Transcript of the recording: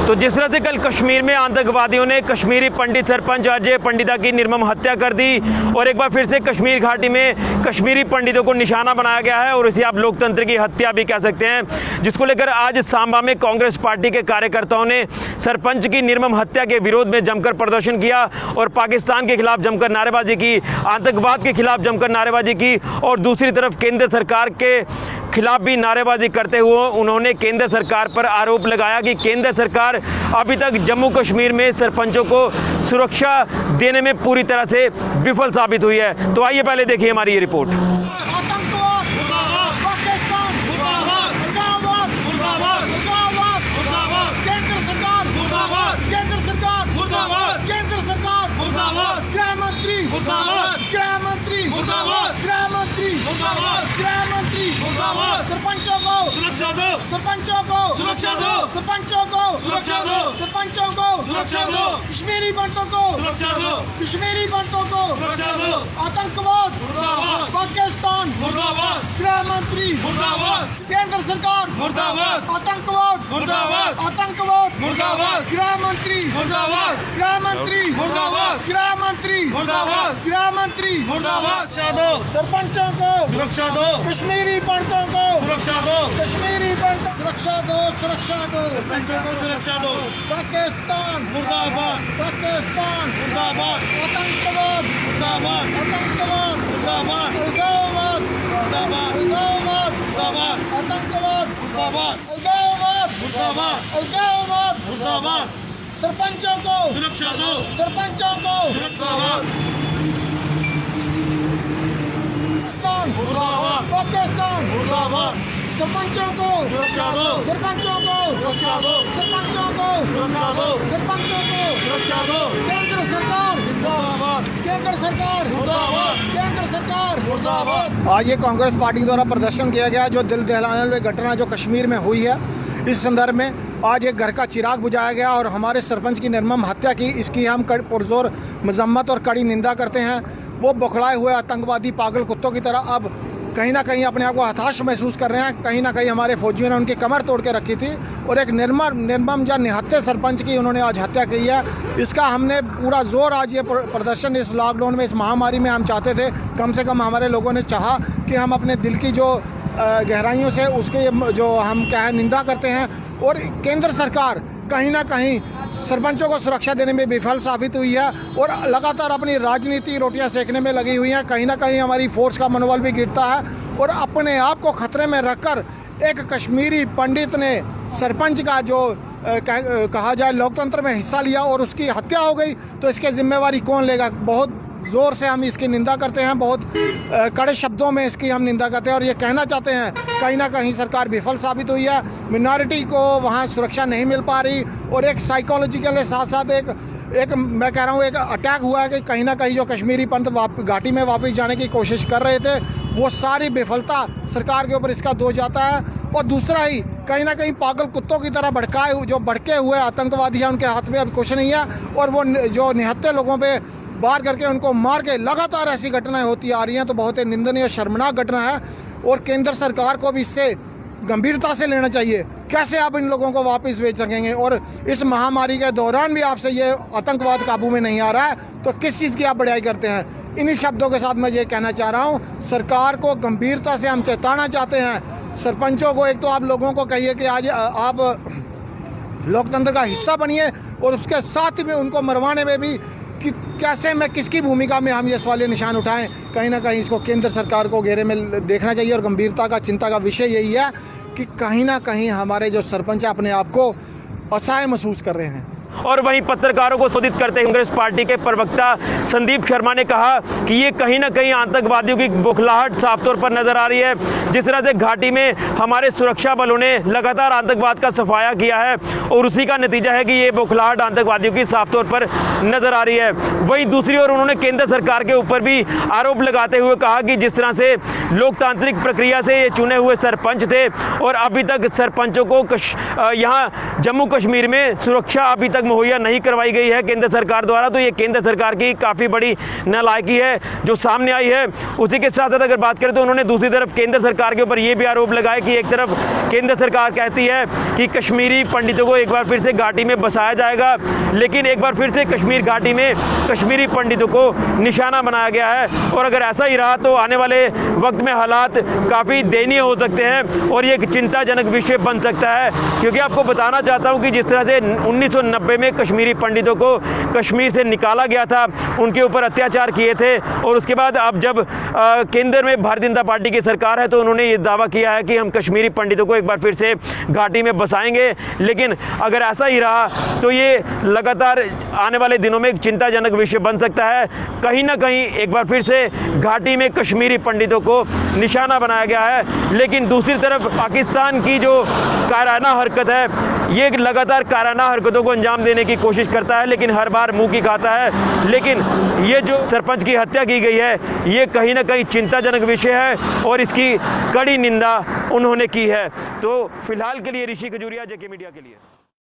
तो जिस तरह से कल कश्मीर में आतंकवादियों ने कश्मीरी पंडित सरपंच अजय पंडिता की निर्मम हत्या कर दी और एक बार फिर से कश्मीर घाटी में कश्मीरी पंडितों को निशाना बनाया गया है और इसे आप लोकतंत्र की हत्या भी कह सकते हैं, जिसको लेकर आज सांबा में कांग्रेस पार्टी के कार्यकर्ताओं ने सरपंच की निर्मम हत्या के विरोध में जमकर प्रदर्शन किया और पाकिस्तान के खिलाफ जमकर नारेबाजी की, आतंकवाद के खिलाफ जमकर नारेबाजी की और दूसरी तरफ केंद्र सरकार के खिलाफ भी नारेबाजी करते हुए उन्होंने केंद्र सरकार पर आरोप लगाया कि केंद्र सरकार अभी तक जम्मू कश्मीर में सरपंचों को सुरक्षा देने में पूरी तरह से विफल साबित हुई है। तो आइए पहले देखिए हमारी ये रिपोर्ट। सरपंचों को सुरक्षा दो, सरपंचों को सुरक्षा दो, सरपंचों को सुरक्षा दो, सरपंचों को सुरक्षा दो, कश्मीरी पंडितों को सुरक्षा दो, कश्मीरी पंडितों को सुरक्षा दो, आतंकवाद मुर्दाबाद, पाकिस्तान मुर्दाबाद, गृह मंत्री मुर्दाबाद, केंद्र सरकार मुर्दाबाद, आतंकवाद मुर्दाबाद, आतंकवाद मुर्दाबाद, गृह मंत्री मुर्दाबाद, गृह मंत्री मुर्दाबाद, गृह मंत्री मुर्दाबाद, गृह मंत्री मुर्दाबाद, सरपंचों को सुरक्षा दो, कश्मीरी पंडितों को सुरक्षा दो, कश्मीरी पंडितों सुरक्षा दो, सुरक्षा दो, सरपंचों को सुरक्षा दो, पाकिस्तान मुर्दाबाद, पाकिस्तान मुर्दाबाद, आतंकवाद मुर्दाबाद, आतंकवाद मुर्दाबाद, अलगाववाद मुर्दाबाद, अलगाववाद मुर्दाबाद, आतंकवाद मुर्दाबाद, अलगाववाद मुर्दाबाद, अलगाववाद मुर्दाबाद, सरपंचों को सुरक्षा दो, सरपंचों को सुरक्षा दो, मुर्दाबाद, पाकिस्तान मुर्दाबाद, सरपंचों को सुरक्षा दो, सरपंचों को सुरक्षा दो, सरपंचों को सुरक्षा दो, सरपंचों को सुरक्षा दो, केंद्र सरकार मुर्दाबाद, केंद्र सरकार मुर्दाबाद, केंद्र सरकार मुर्दाबाद। आज ये कांग्रेस पार्टी द्वारा प्रदर्शन किया गया जो दिल दहलाने वाली घटना जो कश्मीर में हुई है, इस संदर्भ में आज एक घर का चिराग बुझाया गया और हमारे सरपंच की निर्मम हत्या की, इसकी हम पुरजोर मजम्मत और कड़ी निंदा करते हैं। वो बौखलाए हुए आतंकवादी पागल कुत्तों की तरह अब कहीं ना कहीं अपने आप को हताश महसूस कर रहे हैं। कहीं ना कहीं हमारे फौजियों ने उनकी कमर तोड़ के रखी थी और एक निर्मम या निहत्थे सरपंच की उन्होंने आज हत्या की है। इसका हमने पूरा जोर आज ये प्रदर्शन इस लॉकडाउन में, इस महामारी में हम चाहते थे, कम से कम हमारे लोगों ने चाहा कि हम अपने दिल की जो गहराइयों से उसके जो हम क्या है निंदा करते हैं। और केंद्र सरकार कहीं ना कहीं सरपंचों को सुरक्षा देने में विफल साबित हुई है और लगातार अपनी राजनीति रोटियां सेकने में लगी हुई हैं। कहीं ना कहीं हमारी फोर्स का मनोबल भी गिरता है और अपने आप को खतरे में रखकर एक कश्मीरी पंडित ने सरपंच का जो कहा जाए लोकतंत्र में हिस्सा लिया और उसकी हत्या हो गई, तो इसकी जिम्मेवारी कौन लेगा। बहुत ज़ोर से हम इसकी निंदा करते हैं, बहुत कड़े शब्दों में इसकी हम निंदा करते हैं और ये कहना चाहते हैं कहीं ना कहीं सरकार विफल साबित हुई है। मिनॉरिटी को वहाँ सुरक्षा नहीं मिल पा रही और एक साइकोलॉजिकल के साथ साथ एक मैं कह रहा हूँ एक अटैक हुआ है कि कहीं ना कहीं जो कश्मीरी पंडित घाटी में वापस जाने की कोशिश कर रहे थे, वो सारी विफलता सरकार के ऊपर इसका दोष जाता है। और दूसरा ही कहीं ना कहीं पागल कुत्तों की तरह भड़के हुए आतंकवादी हैं, उनके हाथ में अब कुछ नहीं है और वो जो निहत्थे लोगों पर बाहर करके उनको मार के लगातार ऐसी घटनाएं होती आ रही हैं, तो बहुत ही निंदनीय और शर्मनाक घटना है और केंद्र सरकार को भी इससे गंभीरता से लेना चाहिए। कैसे आप इन लोगों को वापस भेज सकेंगे और इस महामारी के दौरान भी आपसे ये आतंकवाद काबू में नहीं आ रहा है, तो किस चीज़ की आप बड़ाई करते हैं। इन्हीं शब्दों के साथ मैं ये कहना चाह रहा हूँ, सरकार को गंभीरता से हम चेताना चाहते हैं। सरपंचों को एक तो आप लोगों को कहिए कि आज आप लोकतंत्र का हिस्सा बनिए और उसके साथ में उनको मरवाने में भी कि कैसे में किसकी भूमिका में हम ये सवालिया निशान उठाएं। कहीं ना कहीं इसको केंद्र सरकार को घेरे में देखना चाहिए और गंभीरता का चिंता का विषय यही है कि कहीं ना कहीं हमारे जो सरपंच हैं अपने आप को असहाय महसूस कर रहे हैं। और वहीं पत्रकारों को संबोधित करते कांग्रेस पार्टी के प्रवक्ता संदीप शर्मा ने कहा कि ये कहीं ना कहीं आतंकवादियों की बौखलाहट साफ तौर पर नजर आ रही है। जिस तरह से घाटी में हमारे सुरक्षा बलों ने लगातार आतंकवाद का सफाया किया है और उसी का नतीजा है कि ये बौखलाहट आतंकवादियों की साफ तौर पर नजर आ रही है। वहीं दूसरी ओर उन्होंने केंद्र सरकार के ऊपर भी आरोप लगाते हुए कहा कि जिस तरह से लोकतांत्रिक प्रक्रिया से ये चुने हुए सरपंच थे और अभी तक सरपंचों को यहाँ जम्मू कश्मीर में सुरक्षा अभी तक मुहैया नहीं करवाई गई है केंद्र सरकार द्वारा, तो ये केंद्र सरकार की काफ़ी बड़ी नालायकी है जो सामने आई है। उसी के साथ साथ अगर बात करें तो उन्होंने दूसरी तरफ केंद्र सरकार के ऊपर ये भी आरोप लगाया कि एक तरफ केंद्र सरकार कहती है कि कश्मीरी पंडितों को एक बार फिर से घाटी में बसाया जाएगा, लेकिन एक बार फिर से कश्मीर घाटी में कश्मीरी पंडितों को निशाना बनाया गया है। और अगर ऐसा ही रहा तो आने वाले वक्त में हालात काफ़ी दयनीय हो सकते हैं और ये एक चिंताजनक विषय बन सकता है, क्योंकि आपको बताना चाहता हूँ कि जिस तरह से 1990 में कश्मीरी पंडितों को कश्मीर से निकाला गया था, उनके ऊपर अत्याचार किए थे, और उसके बाद अब जब केंद्र में भारतीय जनता पार्टी की सरकार है तो उन्होंने ये दावा किया है कि हम कश्मीरी पंडितों को एक बार फिर से घाटी में बसाएंगे। लेकिन अगर ऐसा ही रहा तो ये लगातार आने वाले दिनों में एक चिंताजनक विषय बन सकता है। कहीं ना कहीं एक बार फिर से घाटी में कश्मीरी पंडितों को निशाना बनाया गया है। लेकिन दूसरी तरफ पाकिस्तान की जो कायराना हरकत है, ये लगातार कायराना हरकतों को अंजाम देने की कोशिश करता है, लेकिन हर बार मुंह की खाता है। लेकिन ये जो सरपंच की हत्या की गई है, ये कहीं ना कहीं चिंताजनक विषय है और इसकी कड़ी निंदा उन्होंने की है। तो फिलहाल के लिए ऋषि खजूरिया, जेके मीडिया के लिए।